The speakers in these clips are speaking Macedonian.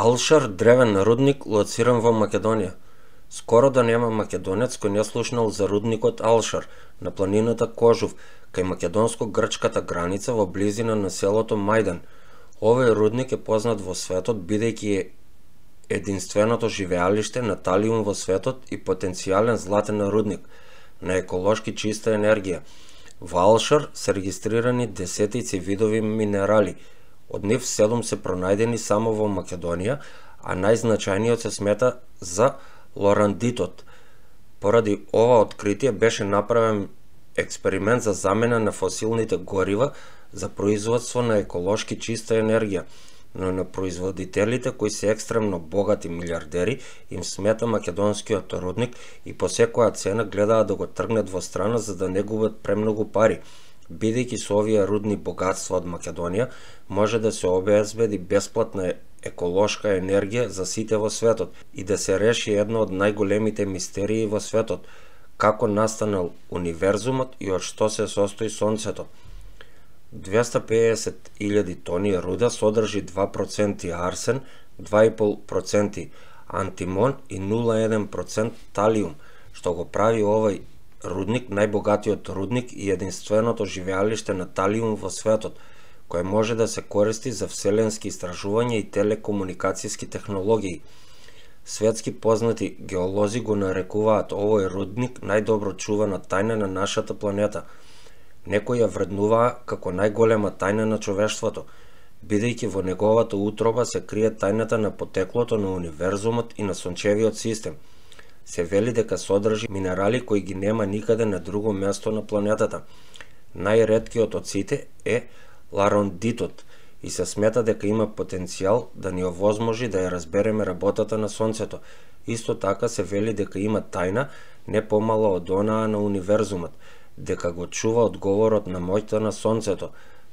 Алшар древен рудник лоциран во Македонија. Скоро да нема македонец кој не слушнал за рудникот Алшар на планината Кожув, кај македонско-грчката граница во близина на селото Мајдан. Овој рудник е познат во светот бидејќи е единственото живеалиште на талиум во светот и потенцијален златен рудник на еколошки чиста енергија. Во Алшар се регистрирани десетици видови минерали. Од нив 7 се пронајдени само во Македонија, а најзначајниот се смета за лорандитот. Поради ова откритие беше направен експеримент за замена на фосилните горива за производство на еколошки чиста енергија, но на производителите кои се екстремно богати милиардери им смета македонскиот рудник и по секоја цена гледаат да го тргнат во страна за да не губат премногу пари, бидејќи со овие рудни богатства од Македонија може да се обезбеди бесплатна еколошка енергија за сите во светот и да се реши една од најголемите мистерии во светот, како настанал универзумот и од што се состои Сонцето. 250.000 тони руда содржи 2% арсен, 2,5% антимон и 0,1% талиум, што го прави овој рудник најбогатиот рудник и единственото живеалиште на талиум во светот, кое може да се користи за вселенски истражувања и телекомуникацијски технологии. Светски познати геолози го нарекуваат овој рудник најдобро чувана тајна на нашата планета. Некои ја вреднуваа како најголема тајна на човештвото, бидејќи во неговата утроба се крие тајната на потеклото на универзумот и на сончевиот систем. Се вели дека содржи минерали кои ги нема никаде на друго место на планетата. Најреткиот од сите е ларондитот и се смета дека има потенцијал да ни овозможи да ја разбереме работата на Сонцето. Исто така се вели дека има тајна не помала од онаа на универзумот, дека го чува одговорот на моќта на Сонцето.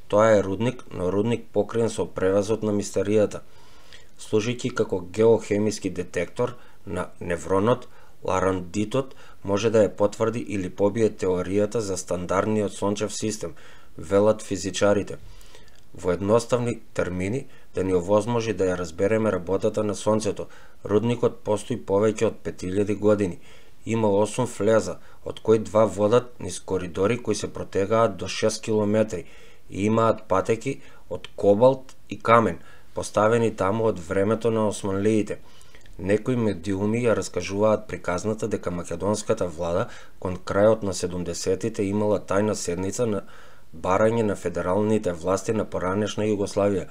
Тоа е рудник, но рудник покриен со превазот на мистеријата. Служејќи како геохемиски детектор на невронот, ларондитот може да ја потврди или побие теоријата за стандардниот сончев систем, велат физичарите. Во едноставни термини, да ни овозможи да ја разбереме работата на Сонцето, рудникот постои повеќе од 5000 години. Има 8 флеза, од кои 2 водат низ коридори кои се протегаат до 6 километри и имаат патеки од кобалт и камен, поставени таму од времето на османлиите. Некои медиуми ја раскажуваат приказната дека македонската влада кон крајот на 70-тите имала тајна седница на барање на федералните власти на поранешна Југославија,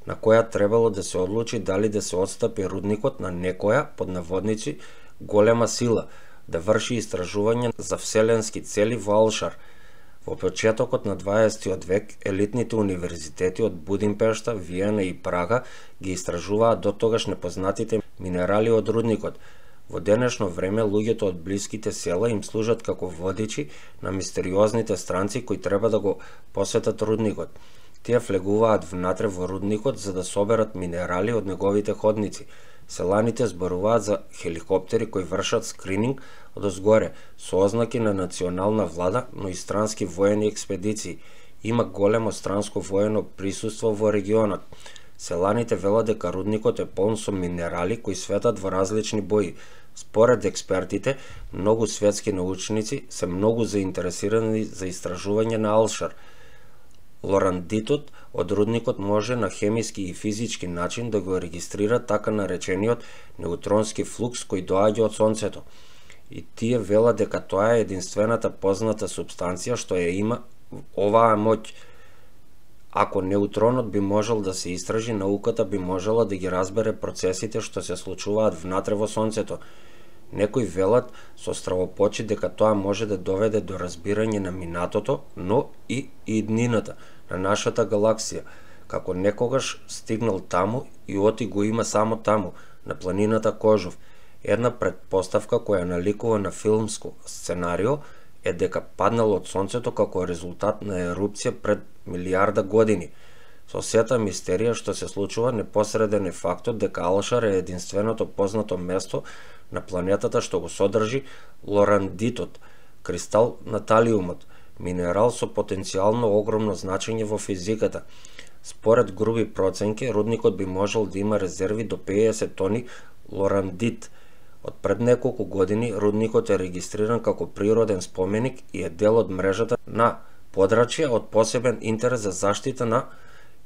на која требало да се одлучи дали да се отстапи рудникот на некоја, под наводници, голема сила, да врши истражување за вселенски цели во Алшар. Во почетокот на 20 век елитните универзитети од Будимпешта, Виена и Прага ги истражуваат дотогаш непознатите минерали од рудникот. Во денешно време луѓето од блиските села им служат како водичи на мистериозните странци кои треба да го посетат рудникот. Тие влегуваат внатре во рудникот за да соберат минерали од неговите ходници. Селаните зборуваат за хеликоптери кои вршат скрининг одозгоре со ознаки на национална влада, но и странски воени експедиции. Има големо странско воено присуство во регионот. Селаните велат дека рудникот е полн со минерали кои светат во различни бои. Според експертите, многу светски научници се многу заинтересирани за истражување на Алшар. Лорандитот од рудникот може на хемиски и физички начин да го регистрира така наречениот неутронски флукс кој доаѓа од Сонцето. И тие велат дека тоа е единствената позната субстанција што ја има оваа моќ. Ако неутронот би можел да се истражи, науката би можела да ги разбере процесите што се случуваат внатре во Сонцето. Некои велат со стравопочи дека тоа може да доведе до разбирање на минатото, но и иднината на нашата галаксија, како некогаш стигнал таму и оти го има само таму, на планината Кожув. Една предпоставка која наликува на филмско сценарио е дека паднал од Сонцето како резултат на ерупција пред милиарда години. Со сета мистерија што се случува, непосреден е фактот дека Алшар е единственото познато место на планетата што го содржи лорандитот, кристал на талиумот, минерал со потенцијално огромно значење во физиката. Според груби проценки, рудникот би можел да има резерви до 50 тони лорандит. Од пред неколку години, рудникот е регистриран како природен споменик и е дел од мрежата на подрачја од посебен интерес за заштита на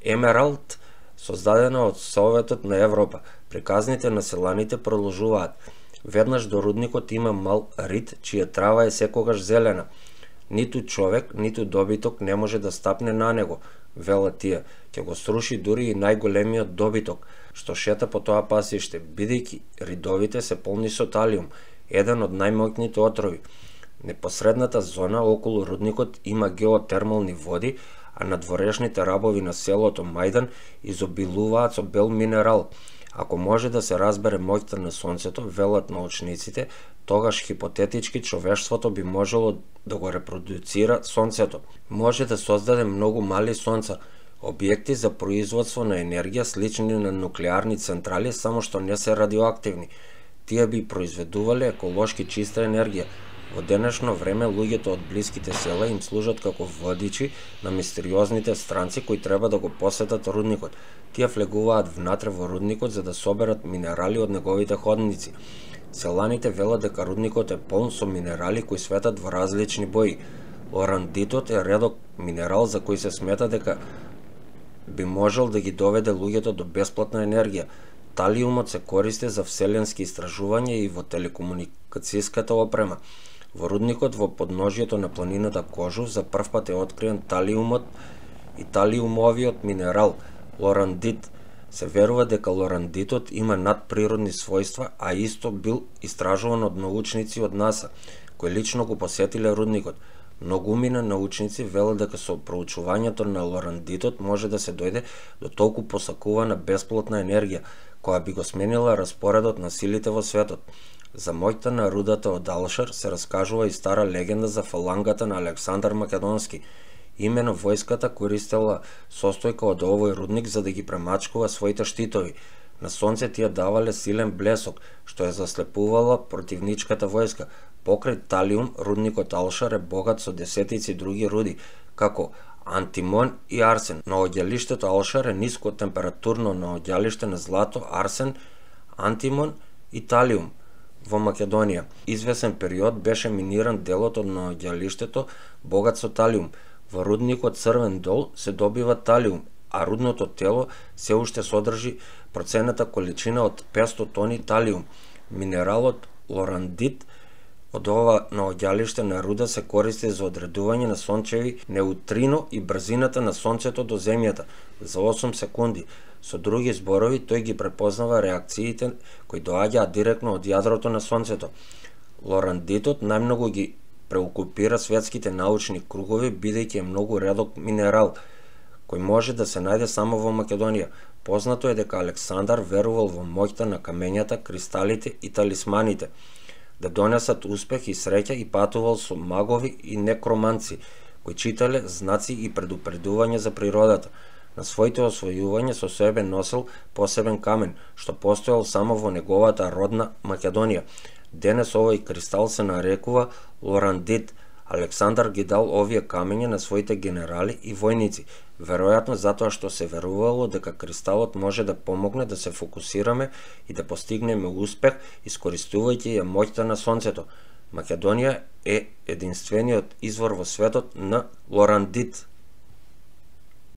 Емералд, создадена од Советот на Европа. Приказните на селаните продолжуваат. Веднаш до рудникот има мал рид, чија трава е секогаш зелена. Ниту човек, ниту добиток не може да стапне на него, велат тие. Ќе го сруши дури и најголемиот добиток, што шета по тоа пасиште, бидејќи ридовите се полни со талиум, еден од најмоќните отрови. Непосредната зона околу рудникот има геотермални води, а надворешните рабови на селото Мајдан изобилуваат со бел минерал. Ако може да се разбере моќта на сонцето, велат научниците, тогаш хипотетички човештвото би можело да го репродуцира сонцето. Може да создаде многу мали сонца, објекти за производство на енергија слични на нуклеарни централи, само што не се радиоактивни. Тие би произведувале еколошки чиста енергија. Во денешно време луѓето од блиските села им служат како водичи на мистериозните странци кои треба да го посетат рудникот. Тие влегуваат внатре во рудникот за да соберат минерали од неговите ходници. Селаните велат дека рудникот е полн со минерали кои светат во различни бои. Лорандитот е редок минерал за кој се смета дека би можел да ги доведе луѓето до бесплатна енергија. Талиумот се користи за вселенски истражувања и во телекомуникацијската опрема. Во рудникот во подножјето на планината Кожув за првпат е откриен талиумот и талиумовиот минерал лорандит. Се верува дека лорандитот има надприродни својства, а исто бил истражуван од научници од НАСА, кои лично го посетиле рудникот. Многумина научници велат дека со проучувањето на лорандитот може да се дојде до толку посакувана бесплатна енергија, која би го сменила распоредот на силите во светот. За моќта на рудата од Алшар се раскажува и стара легенда за фалангата на Александар Македонски. Имено војската користела состојка од овој рудник за да ги премачкува своите штитови. На сонце тие давале силен блесок, што ја заслепувала противничката војска. Покрај талиум, рудникот Алшар е богат со десетици други руди, како антимон и арсен. Наоѓалиштето Алшар е ниско температурно наоѓалиште на злато, арсен, антимон и талиум во Македонија. Извесен период беше миниран делот од наоѓалиштето богат со талиум. Во рудникот Црвен дол се добива талиум, а рудното тело се уште содржи процената количина од 500 тони талиум. Минералот лорандит од ова наоѓалиште на руда се користи за одредување на сончеви неутрино и брзината на сонцето до земјата за 8 секунди. Со други зборови, тој ги препознава реакциите кои доаѓаат директно од јадрото на сонцето. Лорандитот најмногу ги преокупира светските научни кругови, бидејќи е многу редок минерал, кој може да се најде само во Македонија. Познато е дека Александар верувал во моќта на камењата, кристалите и талисманите, да донесат успех и среќа и патувал со магови и некроманци, кои читале знаци и предупредувања за природата. На своите освојувања со себе носел посебен камен, што постоел само во неговата родна Македонија. Денес овој кристал се нарекува лорандит. Александар ги дал овие камења на своите генерали и војници, веројатно затоа што се верувало дека кристалот може да помогне да се фокусираме и да постигнеме успех искористувајќи ја моќта на сонцето. Македонија е единствениот извор во светот на лорандит.